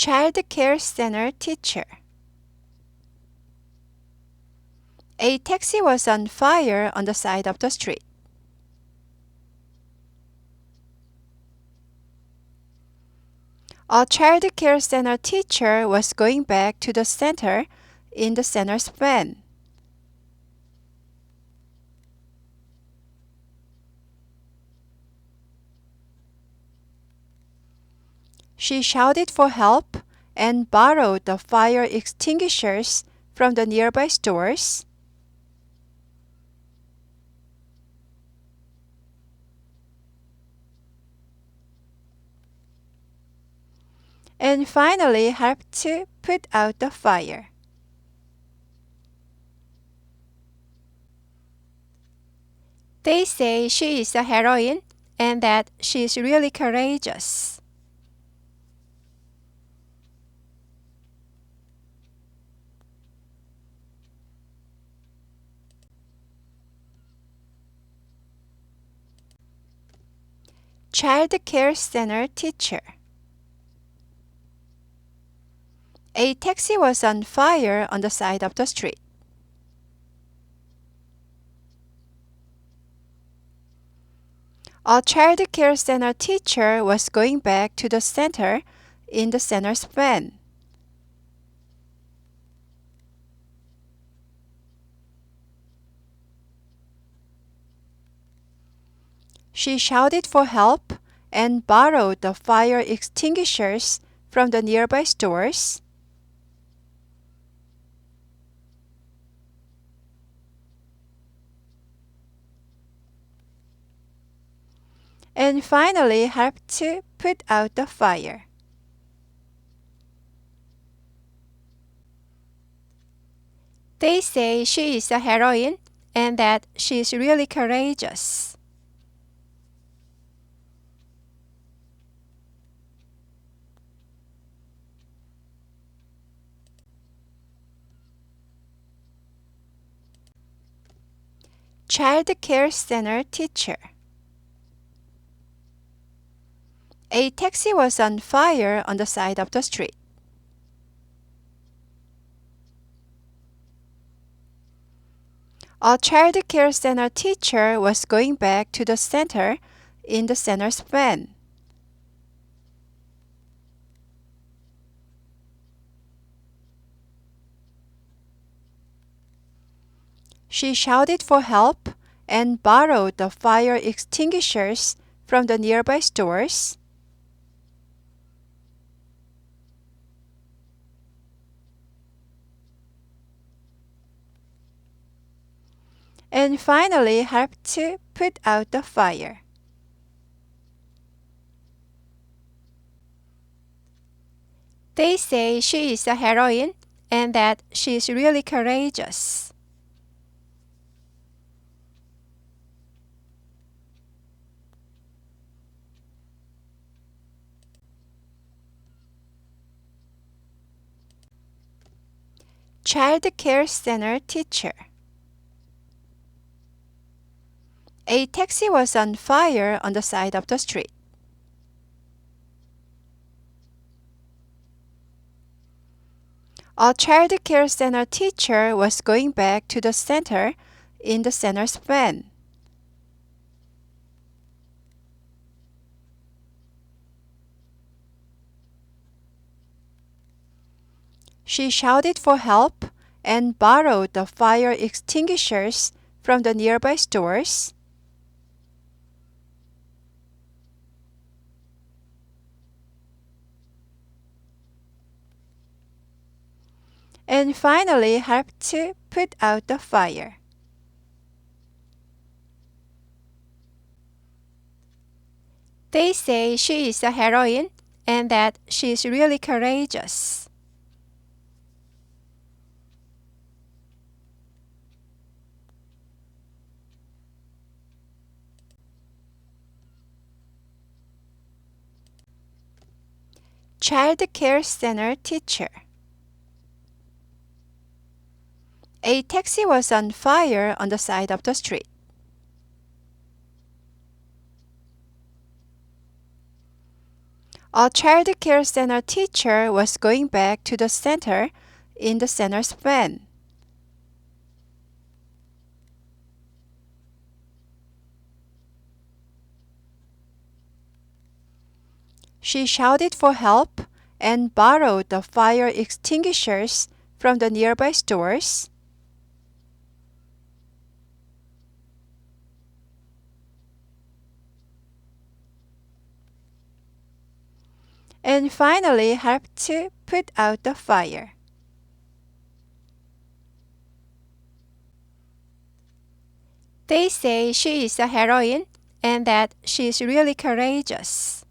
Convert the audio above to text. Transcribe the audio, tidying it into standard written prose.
Child care center teacher. A taxi was on fire on the side of the street. A child care center teacher was going back to the center in the center's van. She shouted for help and borrowed the fire extinguishers from the nearby stores. And finally helped to put out the fire. They say she is a heroine and that she is really courageous. Child care center teacher. A taxi was on fire on the side of the street. A child care center teacher was going back to the center in the center's van. She shouted for help and borrowed the fire extinguishers from the nearby stores. And finally helped to put out the fire. They say she is a heroine and that she is really courageous. Child care center teacher. A taxi was on fire on the side of the street. A child care center teacher was going back to the center in the center's van. She shouted for help and borrowed the fire extinguishers from the nearby stores. And finally helped to put out the fire. They say she is a heroine and that she is really courageous. Child care center teacher. A taxi was on fire on the side of the street. A child care center teacher was going back to the center in the center's van. She shouted for help and borrowed the fire extinguishers from the nearby stores. And finally helped to put out the fire. They say she is a heroine and that she is really courageous. Child care center teacher. A taxi was on fire on the side of the street. A child care center teacher was going back to the center in the center's van. She shouted for help and borrowed the fire extinguishers from the nearby stores. And finally helped to put out the fire. They say she is a heroine and that she is really courageous.